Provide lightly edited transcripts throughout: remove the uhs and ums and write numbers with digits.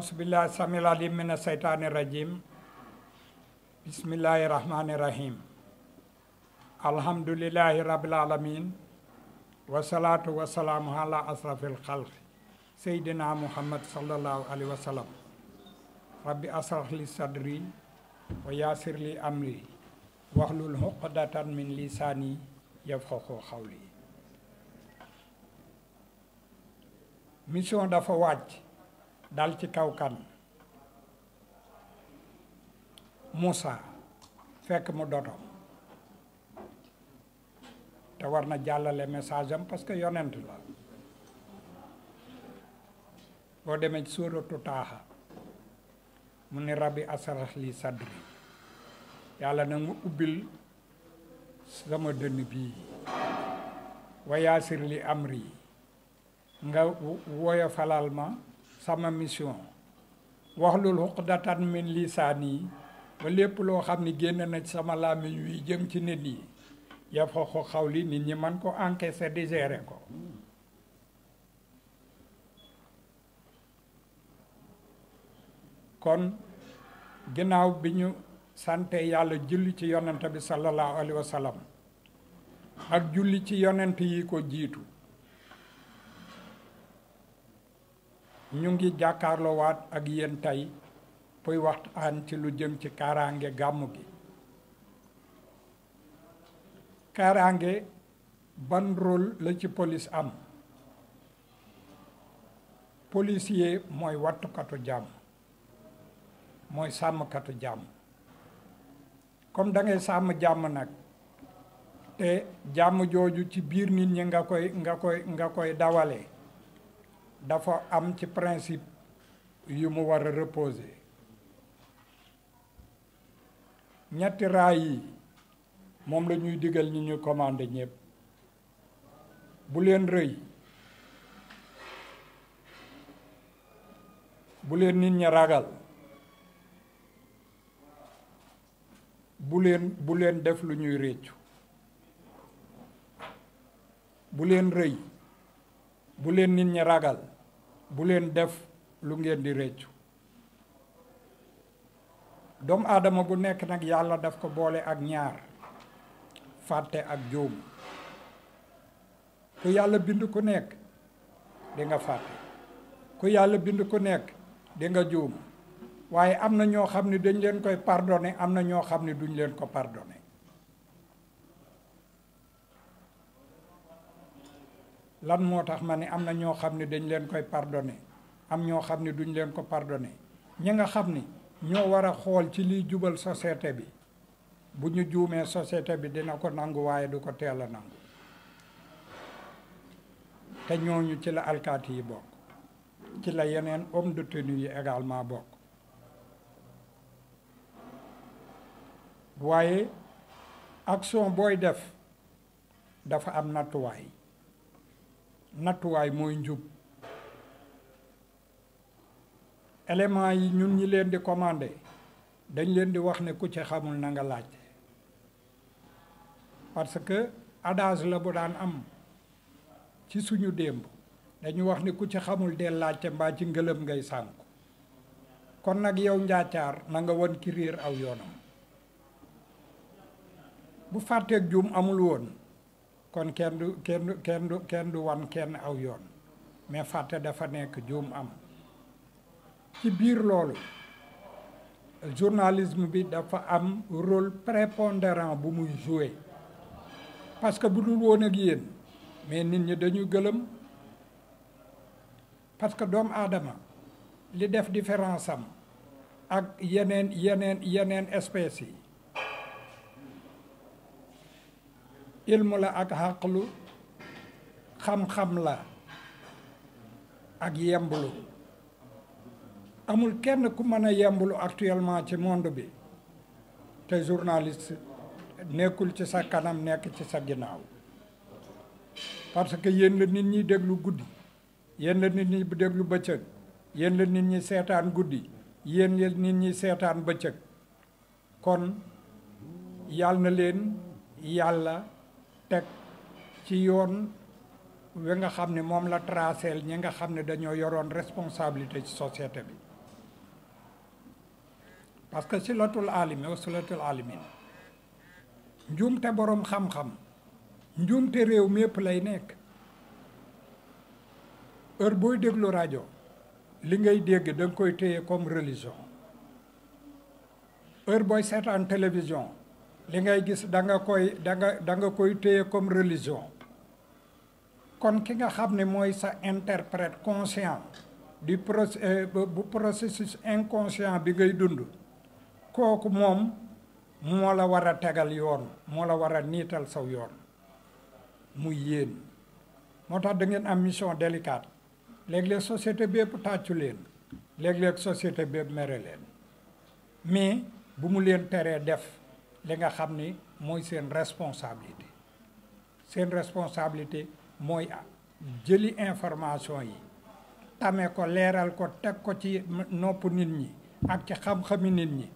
Auzubillahi samil alim mina seytaani rajim. Bismillahi rahmani rahim. Alhamdulillahi rabbil alamin. Wassalatu wassalamu ala asrafil khalqi. Seydina Muhammad sallallahu alaihi wasallam. Rabbi asrah li sadri wa yasir li amri wahlul uqdatan min lisani yafqahu qawli. Mission dafa wàcc dal ci kaw kan Moussa fekk mu dotom te war na jàllale message am parce que yonent la boo demee ci suuratu Taaha mu ni rabbi asrah li sadri yàlla na mu ubbil sama dënn bii wa yaasir li amri nga woya falal ma sama mission waxlul uqdatan min lisaani ba lépp loo xam ni génn na ci sama làmmiñ wi jëm ci nit yi yafqahu qawli nit ñi man ko encaisser digérer ko kon ginnaaw bi ñu sante yàlla julli ci yonent bi sallallahu alayhi wa sallam ak julli ci yonent yi ko jiitu ñu ngi jàkkaarloo waat ak yéen tey puy waxtaan ci lu jëm ci kaaraange gàmmu gi kaaraange ban rôle la ci police am policier mooy wattukatu jàmm mooy sàmmkatu jàmm comme da ngay sàmm jàmm nag te jàmm jooju ci biir nit ñi nga koy dawalee dafa am ci principe yu mu war a reposer ñetti raay yi moom la ñuy digal ñi ñu commandé ñëpp bu leen rëy bu leen nit ñi ragal bu leen def lu ñuy réccu bu leen rëy bu leen nit ñi ragal bu leen def lu ngeen di réccu doomu aadama bu nekk nag yàlla daf ko boole ak ñaar fàtte ak juum ku yàlla bind ku nekk di nga fàtte ku yàlla bind ku nekk di nga juum waaye am na ñoo xam ne dañ leen koy pardonné am na ñoo xam ne duñ leen ko pardonné lan moo tax ma ne am na ñoo xam ne dañ leen koy pardonné am ñoo xam ne duñ leen ko pardonné ñi nga xam ni ñoo war a xool ci liy jubal société bi bu ñu juumee société bi dina ko nangu waaye du ko teel a nangu te ñooñu ci la alkaati yi bokk ci la yeneen homme de tenue yi également bokk waaye action booy def dafa am nattuwaay mooy njub élément yi ñun ñi leen di commandé dañ leen di wax ne ku ci xamul na nga laajte parce que adage la bu daan am ci suñu démb dañu wax ne ku ci xamul dee laajte mbaa ci ngëlëm ngay sànku kon nag yow njaacaar na nga won ki réer aw yoonam bu fàtteeg juum amul woon kon kenn du wan kenn aw yoon mais fàtte dafa nekk juum am ci biir loolu journalisme bi dafa am rôle prépondérant bu muy jouer parce que bu dul woon ak yéen mais nit ñi dañuy gëlëm parce que doomu aadama li def différence am ak yeneen espèces yi ilmu la ak xaqlu xam-xam la ak yemblu amul kenn ku mën a yemblu actuellement ci monde bi te journaliste nekkul ci sa kanam nekk ci sa ginnaaw parce que yéen la nit ñi déglu guddi yéen la nit ñi déglu bëccëg yéen la nit ñi seetaan guddi yéen la nit ñi seetaan bëccëg kon yàlla na leen yàlla teg ci yoon wi nga xam ne moom la traceel ñi nga xam ne dañoo yoroon responsabilité ci société bi parce que silatul alimi wa silatul alimin njuumte boroom xam-xam njuumte réew mépp lay nekk. heure booy déglu rajo li ngay dégg da nga koy téye comme religion, heure booy seetaan télévision li ngay gis da nga koy téye comme religion. kon ki nga xam ne mooy sa interprète conscient du processus inconscient bi ngay dund, kooku moom moo la war a tegal yoon, moo la war a niital saw yoon muy yéen. moo tax da ngeen am mission délicate. léeg-léeg société bépp tàccu leen, léeg-léeg société bépp mere leen, mais bu mu leen teree def li nga xam ni mooy seen responsabilité. seen responsabilité mooy jëli information yi, tame ko, leeral ko, teg ko ci nopp nit ñi ak ci xam-xami nit ñi,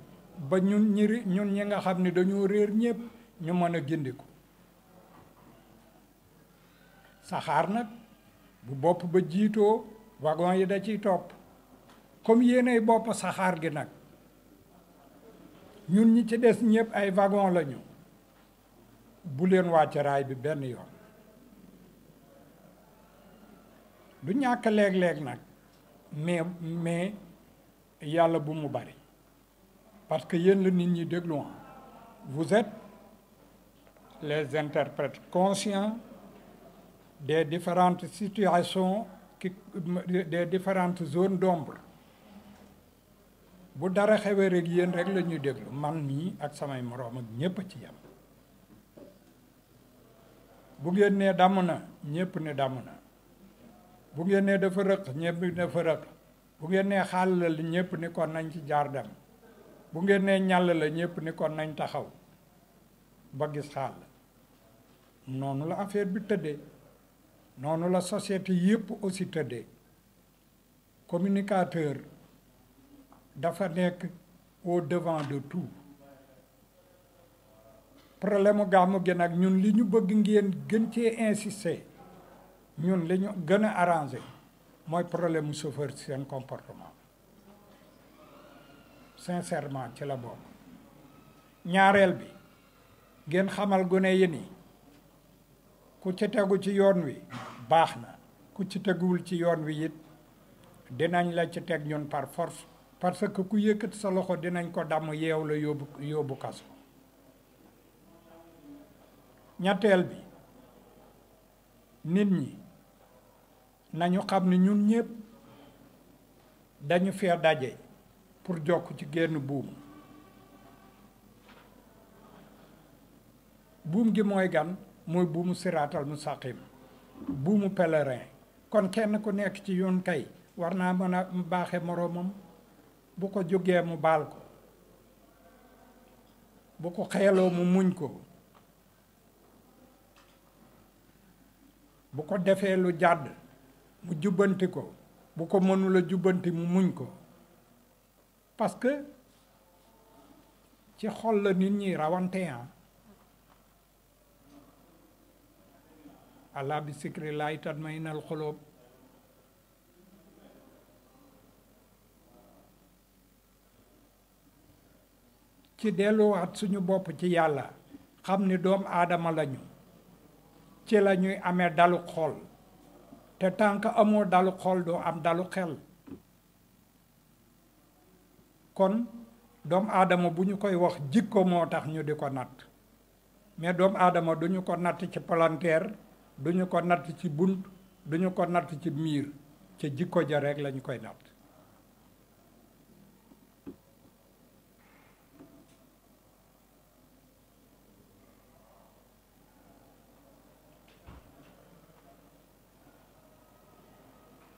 ba ñun ñi nga xam ni dañoo réer ñëpp ñu mën a gindiku. saxaar nag bu bopp ba jiitoo wagon yi da ciy topp. comme yéenay bopp saxaar gi nag, ñun ñi ci des ñëpp ay wagon lañu, bu leen wàcc raay bi benn yoon. du ñàkk léeg-léeg nag, mais yàlla bu mu bari, parce que yéen la nit ñi déglu. vous êtes les interprètes conscients des différentes situations des différentes zones d'ombre. bu dara xewee rek yéen rek la ñuy déglu, man mii ak samay moroom ak ñépp a ci yam. bu ngeen nee damm na ñépp ne damm na, bu ngeen nee dafa rëq ñépp ne dafa rëq, bu ngeen nee xàll la ñépp ni kon nañ ci jaar dem, bu ngeen nee ñàll la ñépp ni kon nañ taxaw ba gis xàll. noonu la affaire bi tëddee, noonu la société yépp aussi tëddee. communicateur dafa nekk au devant de tout. problème mu gàmmu gi nag ñun li ñu bëgg ngeen gën cee insister, ñun li ñu gën a arrangé mooy problème mu chauffeur seen comportement. sincèrement ci la bokk. ñaareel bi ngeen xamal gune yi ni ku ci tegu ci yoon wi baax na, ku ci teguwul ci yoon wi it dinañ la ci teg ñun par force, parce que ku yëkkat sa loxo dinañ ko damm yeew la yóbbu kaso. ñetteel bi nit ñi nañu xam ne ñun ñëpp dañu fee daje pour jokk ci génn buum. buum gi mooy gan, mooy buumu siraatal mustaqim, buumu pèlerin. kon kenn ku nekk ci yoon kay war naa mën a baaxe moroomam, bu ko jógee mu baal ko, bu ko xeeloo mu muñ ko, bu ko defee lu jàdd mu jubbanti ko, bu ko mënula jubbanti mu muñ ko. parce que ci xol la nit ñi rawante. ala bi sikri laay tatma'innul qulub. ci delluwaat suñu bopp ci yàlla, xam ni doom aadama lañu, ci la ñuy amee dalu xol, te tant que amoo dalu xol doo am dalu xel. kon doomu aadama bu ñu koy wax jikko moo tax ñu di ko natt, mais doomu aadama duñu ko natt ci palanteer, duñu ko natt ci bunt, duñu ko natt ci miir, ci jikko ja rek lañu koy natt.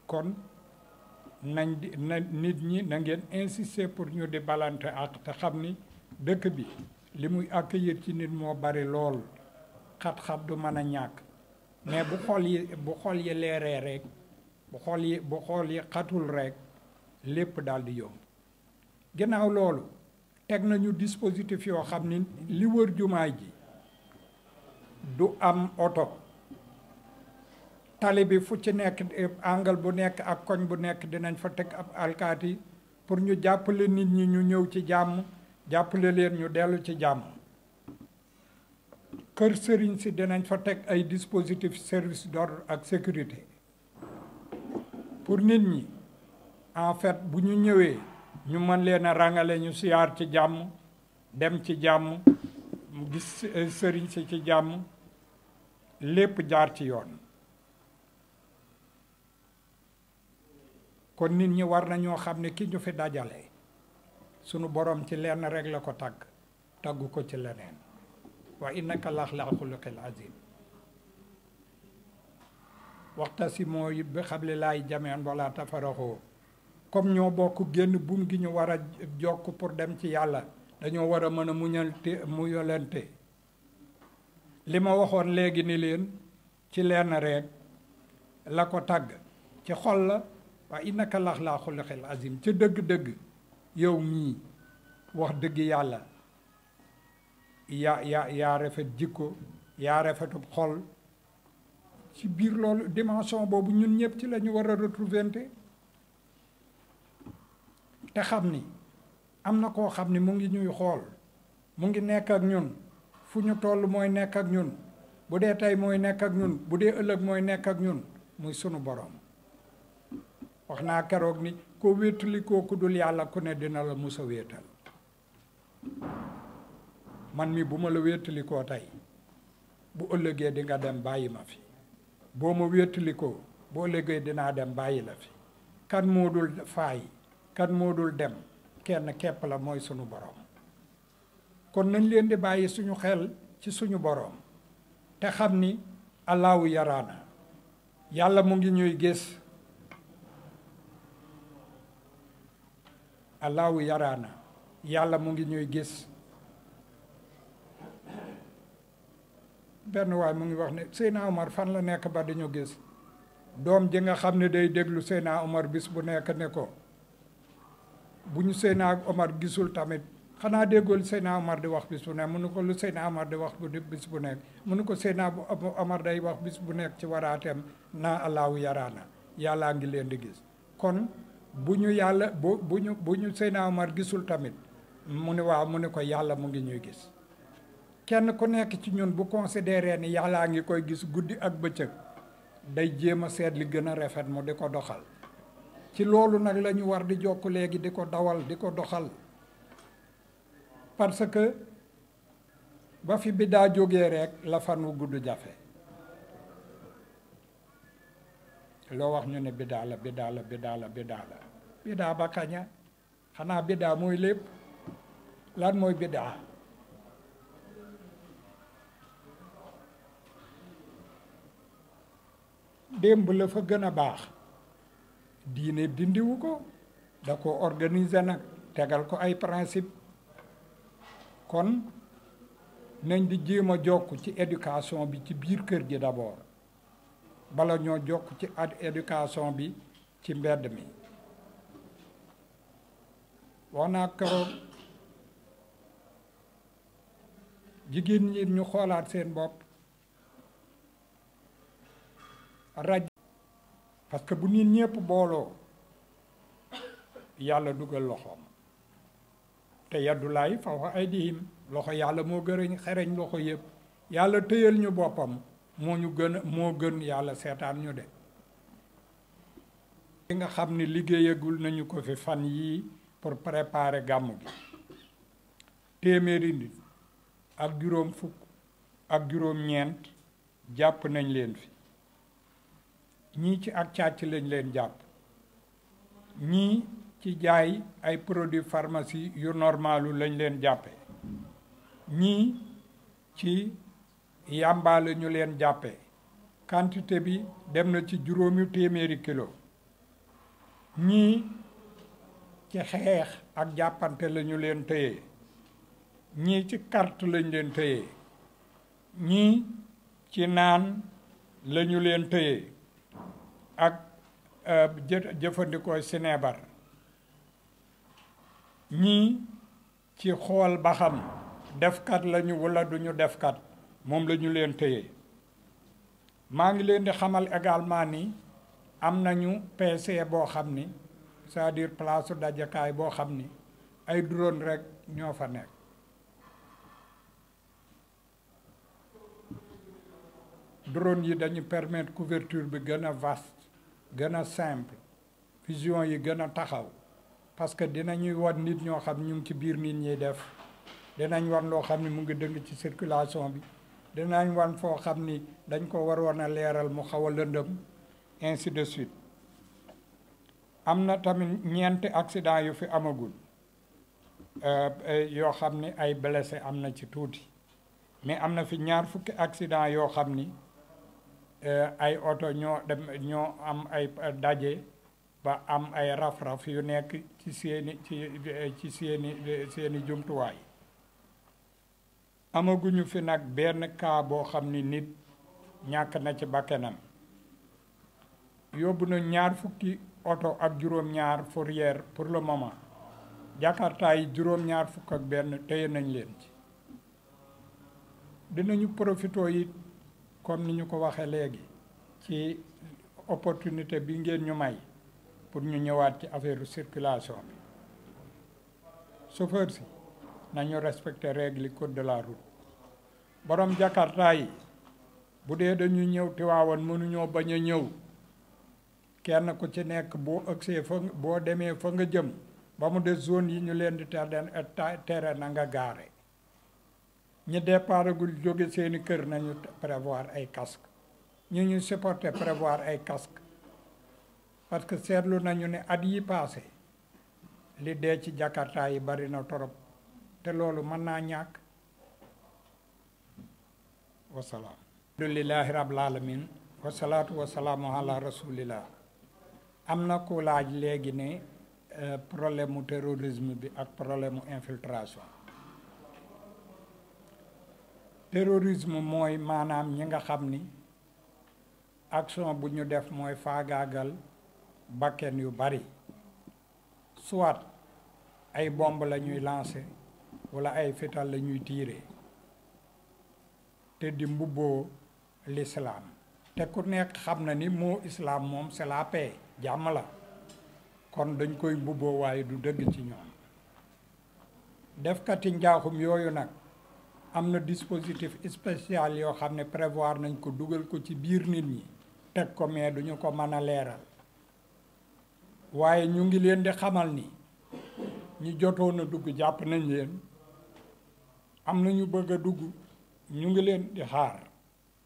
kon nañ di nit ñi na ngeen insister pour ñu di balante ak te xam ni dëkk bi li muy accueillir ci nit moo bari lool, xat-xat du mën a ñàkk, mais bu xol yi leeree rek, bu xol yi xatul rek, lépp daal di yomb. ginnaaw loolu teg nañu dispositif yoo xam ni li wër jumaay ji du am oto. tali bi fu ci nekk angle bu nekk ak koñ bu nekk dinañ fa teg ab alkaati pour ñu jàppale nit ñi ñu ñëw ci jàmm jàppale leen ñu dellu ci jàmm. kër sëriñ si dinañ fa teg ay dispositifs service d'ordre ak sécurité pour nit ñi en fait bu ñu ñëwee ñu mën leen a rangale ñu siyaar ci jàmm dem ci jàmm mu gis sëriñ si ci jàmm lépp jaar ci yoon. kon nit ñi war nañoo xam ne ki ñu fi dajale sunu borom ci lenn rek la ko taggu ko ci leneen wa innaka la xuluqil azim. waxtasimoo bi hablillahi jamii'an wa laa tafarraqu comme ñoo bokk génn buum gi ñu war a jokk pour dem ci yàlla dañoo war a mën a muñalante li ma waxoon léegi ni leen ci lenn rek la ko tagg ci xol la wa innaka la xuluqil azim ci dëgg-dëgg yow mii wax dëgg yàlla yaa rafet jikko yaa rafetub xol. ci biir loolu dimension boobu ñun ñëpp ci la ñu war a retrouver te xam ni am na koo xam ni mu ngi ñuy xool mu ngi nekk ak ñun fu ñu toll mooy nekk ak ñun bu dee tey mooy nekk ak ñun bu dee ëllëg mooy nekk ak ñun muy sunu borom. wax naa keroog ni koo wéetali kooku dul yàlla ku ne dina la mus a wéetal. man mi bu ma la wéetali koo tey bu ëllëgee di nga dem bàyyi ma fi. boo ma wéttali ko boo léegi dinaa dem bàyyi la fi kan moo dul faay kan moo dul dem kenn képp la mooy sunu borom. kon nañ leen di bàyyi suñu xel ci suñu borom te xam ni allahu yaraana yàlla mu ngi ñuy gis. allahu yaraana yàlla mu ngi ñuy gis. benn waay mu ngi wax ne Seydina Omar fan la nekk ba dañu gis doom ji nga xam ne day déglu Seydina Omar bis bu nekk ne ko bu ñu Seydina Omar gisul tamit xanaa déggool Seydina Omar di wax bis bu nekk mu ne ko lu Seydina Omar di wax bis bu nekk mu ne ko Seydina Omar day wax bis bu nekk ci waraateem naa allahu yaraana yàllaa ngi leen di gis. kon bu ñu yàlla bu ñu Seydina Omar gisul tamit mu ne waaw mu ne ko yàlla mu ngi ñuy gis. kenn ku nekk ci ñun bu considéré ni yàllaa ngi koy gis guddi ak bëccëg day jéem a seet li gën a rafet mu di ko doxal ci loolu nag la ñu war di jokk léegi di ko dawal di ko doxal parce que ba fi biddaa jógee rek la fan wu gudd jafe. loo wax ñu ne biddaa la biddaa ba kaña xanaa biddaa mooy lépp lan mooy biddaa. démb la fa gën a baax diine dindiwu ko da ko organiser nag tegal ko ay principe kon nañ di jéem a jokk ci éducation bi ci biir kër gi d'abord bala ñoo jokk ci éducation bi ci mbedd mi. wax naa keroog jigéen ñi ñu xoolaat seen bopp. raj parce que bu nit ñëpp booloo yàlla dugal loxoom te yaddulaay fawqa aydihim loxo yàlla moo gën xereñ loxo yëpp yàlla tëyal ñu boppam moo gën yàlla seetaan ñu de. li nga xam ni liggéeyagul nañu ko fi fan yii pour préparer gàmmu gi téeméeri nit ak juróom fukk ak juróom-ñeent jàpp nañ leen fi. ñii ci ak càcc lañ leen jàpp ñii ci jaay ay produits pharmacie yu normalu lañ leen jàppe ñii ci yàmbaa la ñu leen jàppe quantité bi dem na ci 800 kilo ñii ci xeex ak jàppante la ñu leen tëyee ñii ci carte lañ leen tëyee ñii ci naan la ñu leen tëyee ak jëfandikoo sineebar ñii ci xool ba xam defkat lañu walla duñu defkat moom la ñu leen tëyee. maa ngi leen di xamal également ni am nañu PC boo xam ni c'est-à-dire place su dajakaay boo xam ni ay drone rek ñoo fa nekk. drone yi dañu permettre couverture bi gën a vaste gën a simple vision yi gën a taxaw parce que dinañuy wan nit ñoo xam ñu ngi ci biir nit ñiy def dinañ wan loo xam ni mu ngi dëng ci circulation bi dinañ wan foo xam ni dañ ko waroon a leeral mu xaw a lëndëm ainsi de suite. am na tamit ñeenti accident yu fi amagul yoo xam ni ay blessé am na ci tuuti mais am na fi ñaar fukki accident yoo xam ni ay oto ñoo am ay daje ba am ay raf-raf yu nekk ci seeni jumtuwaay. amaguñu fi nag benn cas boo xam ni nit ñàkk na ci bakkanam. yóbbu na ñaar fukki oto ak juróom-ñaar fourrière pour le moment Jakarta yi juróom-ñaar fukk ak benn téye nañ leen ci. dinañu profito yi comme ni ñu ko waxee léegi ci opportunité bi ngeen ñu may pour ñu ñëwaat ci affaire circulation bi. chauffeur si nañu respecter règle code de la route. borom Jakarta yi bu dee dañu ñëw Tiwaawan mënuñoo bañ a ñëw kenn ku ci nekk boo ëgsee fa boo demee fa nga jëm ba mu des zone yi ñu leen di tere na nga gaare. ñi départagul jóge seeni kër nañu prévoir ay casque ñu supporter prévoir ay casque parce que seetlu nañu ne at yi passé li dee ci Jakarta yi bari na torop te loolu mën naa ñàkk. wasalaam. alhamdulillahi rabbil alamin wasalaatu wasalaamu ala rasulillah. am na ku laaj léegi ne problème mu terrorisme bi ak problème mu infiltration. terrorisme mooy maanaam ñi nga xam ni action bu ñu def mooy faagaagal bakken yu bari soit ay bomb la ñuy lancer wala ay fital la ñuy tirer te di mbubboo l'islam te ku nekk xam na ni moo islam moom c'est la paix jàmm la kon dañ koy mbubboo waaye du dëgg ci ñoom. defkati njaaxum yooyu nag am na dispositif spécial yoo xam ne prévoir nañ ko dugal ko ci biir nit ñi teg ko mais duñu ko mën a leeral waaye ñu ngi leen di xamal ni ñi jotoon a dugg jàpp nañ leen am na ñu bëgg a dugg ñu ngi leen di xaar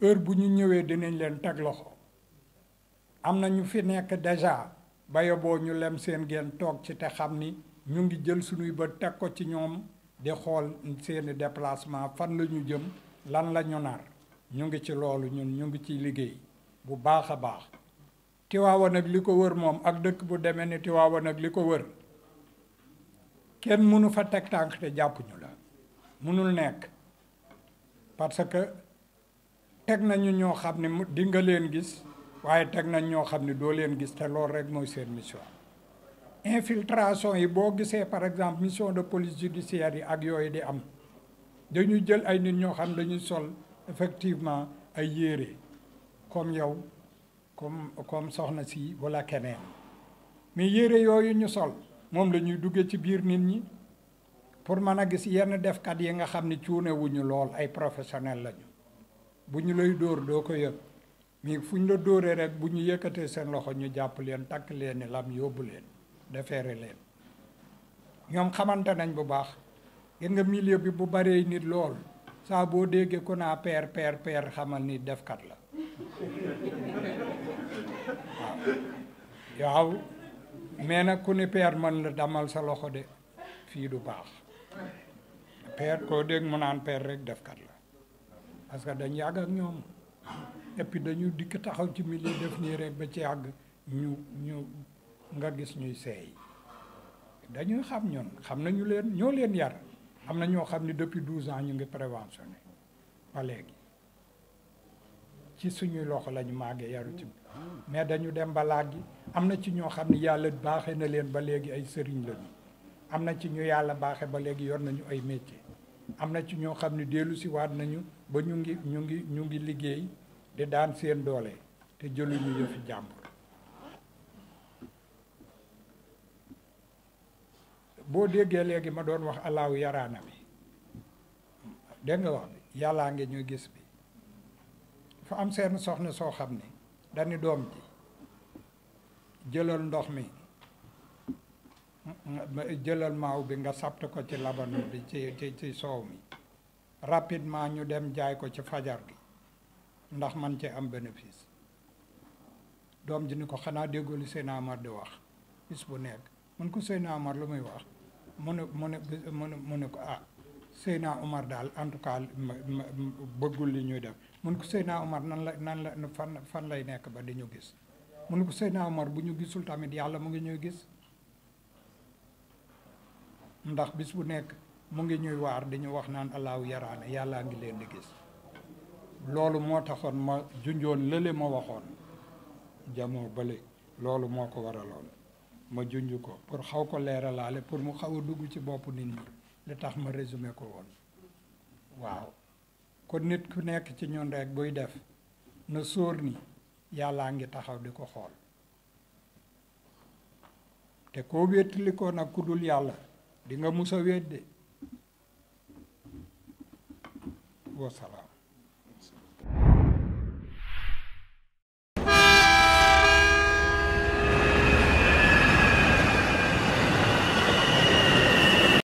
heure bu ñu ñëwee dinañ leen teg loxo. am na ñu fi nekk déjà ba yoboo ñu lem seen geen toog ci te xam ni ñu ngi jël suñuy bët teg ko ci ñoom di xool seeni déplacement fan la ñu jëm lan la ñu nar ñu ngi ci loolu ñun ñu ngi ciy liggéey bu baax a baax. Tiwaawan ak li ko wër moom ak dëkk bu demee ni Tiwaawan ak li ko wër kenn mënu fa teg tànk te jàppuñu la mënul nekk parce que teg nañu ñoo xam ne di nga leen gis waaye teg nañ ñoo xam ne doo leen gis te loolu rek mooy seen mission. infiltration yi boo gisee par exemple mission de police judiciaire yi ak yooyu di am dañuy jël ay nit ñoo xam dañuy sol effectivement ay yére comme yow comme soxna si wala keneen mais yére yooyu ñu sol moom la ñuy duggee ci biir nit ñi pour mën a gis yenn defkat yi nga xam ne cuune wuñu lool ay professionnel lañu bu ñu lay dóor doo ko yëg mais fu ñu la dóoree rek bu ñu yëkkatee seen loxo ñu jàpp leen takk leen ni lam yóbbu leen defeere leen ñoom xamante nañ bu baax. gën nga milieu bi bu baree nit lool saa boo déggee ku naa peer xamal ni defkat la waaw mais nag ku ni peer mën la damal sa loxo de fii du baax peer koo dégg mu naan peer rek defkat la parce que dañ yàgg ak ñoom et puis dañu dikk taxaw ci milieu def nii rek ba ci yàgg ñu nga gis ñuy seey dañuy xam ñun xam nañu leen ñoo leen yar am na ñoo xam ne depuis 12 ans ñu ngi préventionné ba léegi ci suñuy loxo lañu màggee yaru ci mais dañu dem ba làggi am na ci ñoo xam ne yàlla baaxee na leen ba léegi ay sëriñ lañu am na ci ñu yàlla baaxee ba léegi yor nañu ay métier am na ci ñoo xam ne dellu si waat nañu ba ñu ngi liggéey di daan seen doole te jëluñu yëfi jàmbur boo déggee léegi ma doon wax allahu yaraana bi dégg nga wax bi yàllaa ngi ñuy gis bi dafa am seen soxna soo xam ne dañu doom ji jëlal ndox mi jëlal maaw bi nga sapt ko ci labanu bi ci soow mi rapidement ñu dem jaay ko ci fajar gi ndax man ci am bénéfice doom ji ni ko xanaa déggoo li Seydina Amar di wax bis bu nekk mun ko Seydina Amar lu muy wax mu ne ko ah Seydina Omar daal en tout cas bëggul li ñuy def mun ko Seydina Omar nan la fan lay nekk ba di ñu gis mun ko Seydina Omar bu ñu gisul tamit yàlla mu ngi ñuy gis ndax bis bu nekk mu ngi ñuy waar di ñu wax naan allahu yaraana yàllaa ngi leen di gis loolu moo taxoon ma junjoon lële ma waxoon jamoo bële loolu moo ko waraloon ma junj ko pour xaw ko leeralaale pour mu xaw a dugg ci boppu nit ñi li tax ma résumé ko woon waaw kon nit ku nekk ci ñun rek buy def na sóor ni yàllaa ngi taxaw di ko xool te koo wéttali ko nag ku dul yàlla di nga mus a wéet de wasalaam